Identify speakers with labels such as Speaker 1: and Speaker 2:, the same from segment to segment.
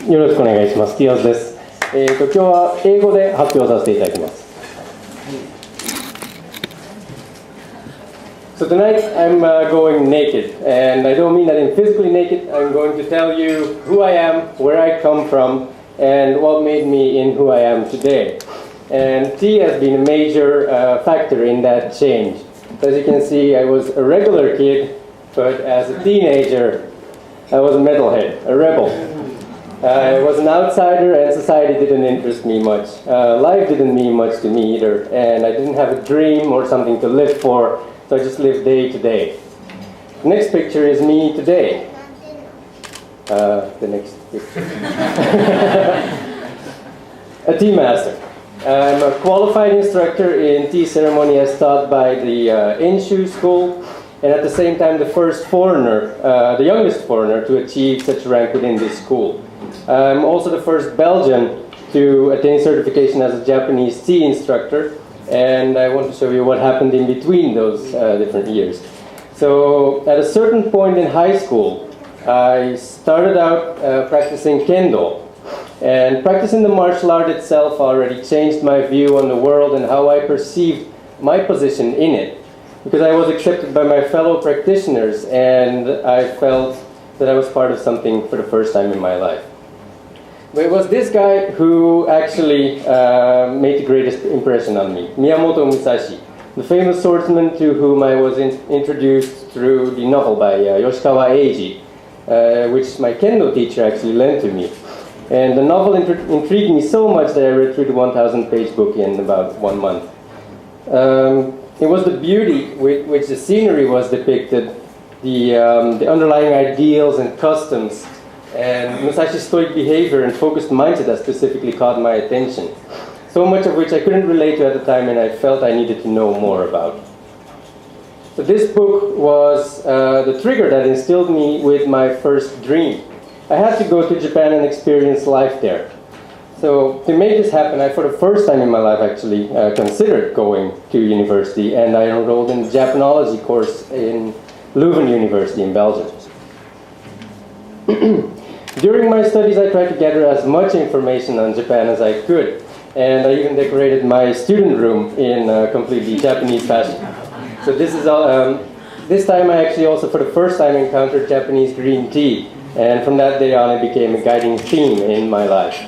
Speaker 1: よろしくお願いします。ティアーズです。今日は英語で発表させていただきます。So tonight I'm going naked, and I don't mean that I'm physically naked. I'm going to tell you who I am, where I come from, and what made me in who I am today. And tea has been a major factor in that change. As you can see, I was a regular kid, but as a teenager, I was a metalhead, a rebel. I was an outsider, and society didn't interest me much. Life didn't mean much to me either, and I didn't have a dream or something to live for, so I just lived day to day. The next picture is me today. The next picture. A tea master. I'm a qualified instructor in tea ceremony as taught by the Enshu school, and at the same time the first foreigner, the youngest foreigner to achieve such rank within this school. I'm also the first Belgian to attain certification as a Japanese tea instructor, and I want to show you what happened in between those different years. So at a certain point in high school, I started out practicing kendo. And practicing the martial art itself already changed my view on the world and how I perceived my position in it. Because I was accepted by my fellow practitioners, and I felt that I was part of something for the first time in my life. But it was this guy who actually made the greatest impression on me, Miyamoto Musashi, the famous swordsman to whom I was introduced through the novel by Yoshikawa Eiji, which my kendo teacher actually lent to me. And the novel intrigued me so much that I read through the 1,000-page book in about 1 month. It was the beauty with which the scenery was depicted, the underlying ideals and customs, and Musashi's stoic behavior and focused mindset that specifically caught my attention. So much of which I couldn't relate to at the time, and I felt I needed to know more about. So this book was the trigger that instilled me with my first dream. I had to go to Japan and experience life there. So to make this happen, I, for the first time in my life, actually considered going to university, and I enrolled in the Japanology course in Leuven University in Belgium. During my studies, I tried to gather as much information on Japan as I could, and I even decorated my student room in a completely Japanese fashion. So this is all. This time, I actually also, for the first time, encountered Japanese green tea. And from that day on, it became a guiding theme in my life.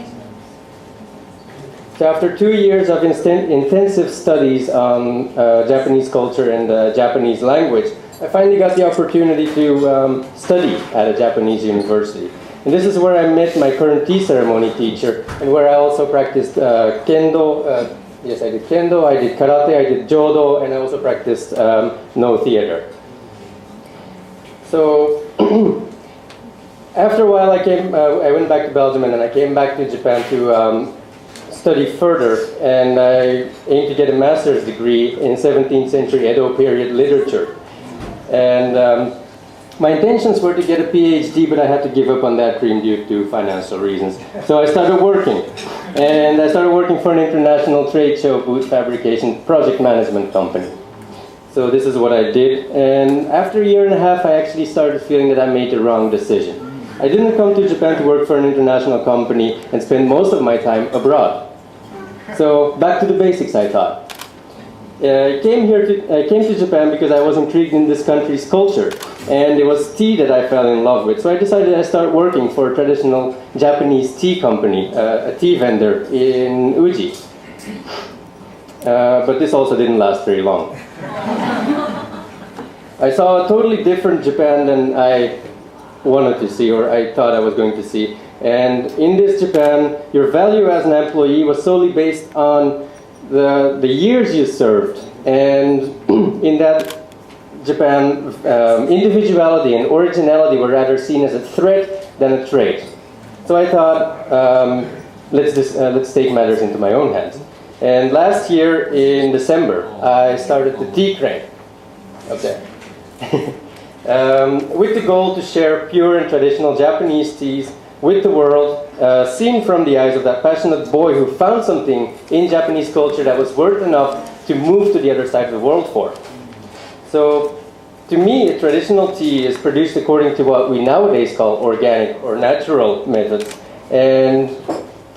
Speaker 1: So after 2 years of intensive studies on Japanese culture and the Japanese language, I finally got the opportunity to study at a Japanese university. And this is where I met my current tea ceremony teacher, and where I also practiced kendo. Yes, I did kendo, I did karate, I did jodo, and I also practiced no theater. So after a while, I went back to Belgium, and then I came back to Japan to study further, and I aimed to get a master's degree in 17th century Edo period literature. And my intentions were to get a PhD, but I had to give up on that dream due to financial reasons. So I started working, and I started working for an international trade show booth fabrication project management company. So this is what I did, and after a year and a half, I actually started feeling that I made the wrong decision. I didn't come to Japan to work for an international company and spend most of my time abroad. So back to the basics, I thought. I came to Japan because I was intrigued in this country's culture, and it was tea that I fell in love with. So I decided I'd start working for a traditional Japanese tea company, a tea vendor in Uji. But this also didn't last very long. I saw a totally different Japan than I wanted to see, or I thought I was going to see. And in this Japan, your value as an employee was solely based on the years you served. And in that Japan, individuality and originality were rather seen as a threat than a trait. So I thought, let's take matters into my own hands. And last year in December, I started the Tea Crane. Okay. With the goal to share pure and traditional Japanese teas with the world, seen from the eyes of that passionate boy who found something in Japanese culture that was worth enough to move to the other side of the world for. So, to me, a traditional tea is produced according to what we nowadays call organic or natural methods, And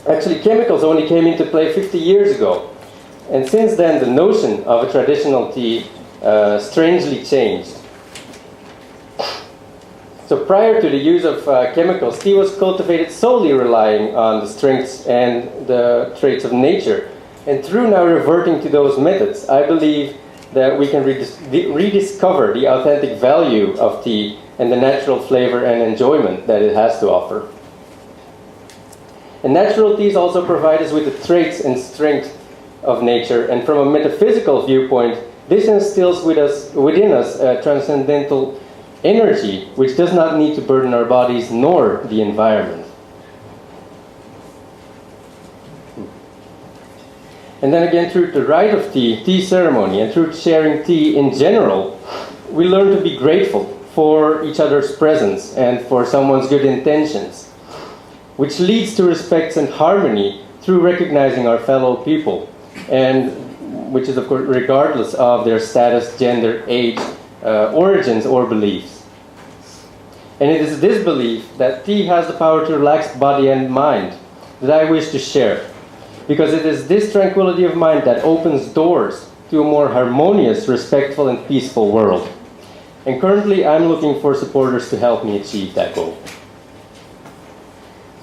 Speaker 1: actually, chemicals only came into play 50 years ago. And since then, the notion of a traditional tea strangely changed. So prior to the use of chemicals, tea was cultivated solely relying on the strengths and the traits of nature. And through now reverting to those methods, I believe that we can rediscover the authentic value of tea and the natural flavor and enjoyment that it has to offer. And natural teas also provide us with the traits and strength of nature, and from a metaphysical viewpoint, this instills within us a transcendental energy which does not need to burden our bodies nor the environment. And then again, through the rite of tea ceremony, and through sharing tea in general, we learn to be grateful for each other's presence and for someone's good intentions, which leads to respect and harmony through recognizing our fellow people, and which is, of course, regardless of their status, gender, age, origins, or beliefs. And it is this belief that tea has the power to relax body and mind that I wish to share, because it is this tranquility of mind that opens doors to a more harmonious, respectful, and peaceful world. And currently, I'm looking for supporters to help me achieve that goal.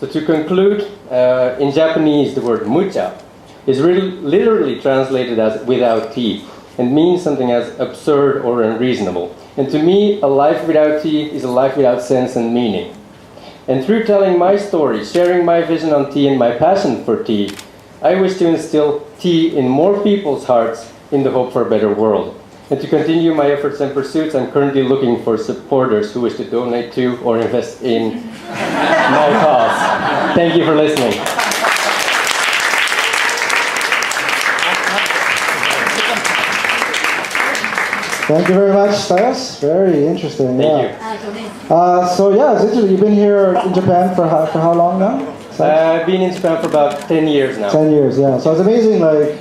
Speaker 1: So to conclude, in Japanese, the word mucha is really literally translated as without tea, and means something as absurd or unreasonable. And to me, a life without tea is a life without sense and meaning. And through telling my story, sharing my vision on tea and my passion for tea, I wish to instill tea in more people's hearts in the hope for a better world. And to continue my efforts and pursuits, I'm currently looking for supporters who wish to donate to or invest in my cause. Thank you for listening.
Speaker 2: Thank you very much, Sayas. Very interesting.
Speaker 1: Thank you.
Speaker 2: So yeah, it's interesting. You've been here in Japan for how long now?
Speaker 1: I've been in Japan for about 10 years now.
Speaker 2: 10 years, yeah. So it's amazing, like,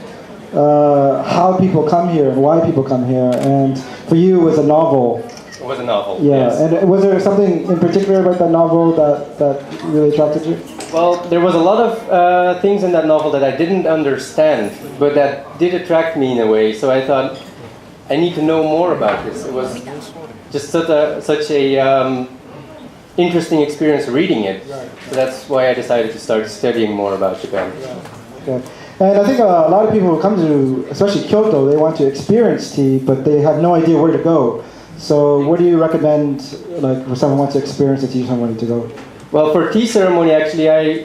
Speaker 2: how people come here and why people come here. And for you, it was a novel.
Speaker 1: It was a novel,
Speaker 2: yeah.
Speaker 1: yes.
Speaker 2: And was there something in particular about that novel that really attracted you?
Speaker 1: Well, there was a lot of things in that novel that I didn't understand, but that did attract me in a way. So I thought, I need to know more about this. It was just such a interesting experience reading it. So that's why I decided to start studying more about Japan.
Speaker 2: Okay. And I think a lot of people who come to, especially Kyoto, they want to experience tea, but they have no idea where to go. So what do you recommend, like, for someone who wants to experience the tea, someone to go?
Speaker 1: Well, for tea ceremony, actually, I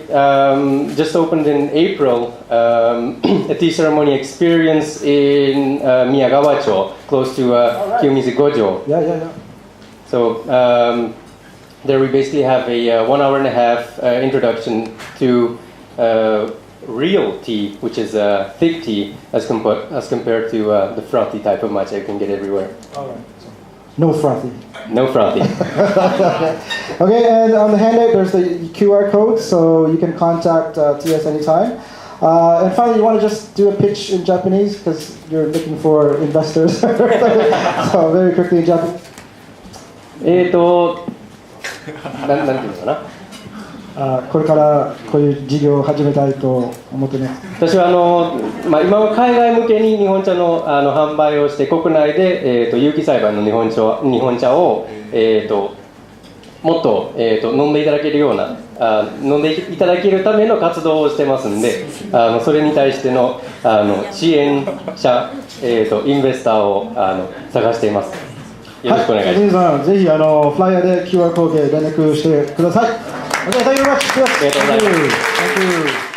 Speaker 1: just opened in April a tea ceremony experience in Miyagawa-cho, close to Kiyomizu Gojo.
Speaker 2: Yeah.
Speaker 1: So there we basically have a 1 hour and a half introduction to real tea, which is thick tea, as compared to the frothy type of matcha you can get everywhere.
Speaker 2: All right. No frothy.
Speaker 1: No frothy.
Speaker 2: Okay, and on the handout there's the QR code, so you can contact TS anytime. And finally, you want to just do a pitch in Japanese because you're looking for investors. So very quickly in Japanese.
Speaker 1: なんていうのかな。
Speaker 2: これからこういう事業を始めたいと思ってね。
Speaker 1: 私は今は海外向けに日本茶の販売をして国内で有機栽培の日本茶をもっと飲んでいただけるような飲んでいただけるための活動をしてますんで、それに対しての支援者インベスターを探しています。よろしくお願いします。
Speaker 2: 皆さんぜひフライヤーで QR コードで連絡してください。Okay, thank you very much. Yes.
Speaker 1: ありがとうございます。
Speaker 2: Thank you.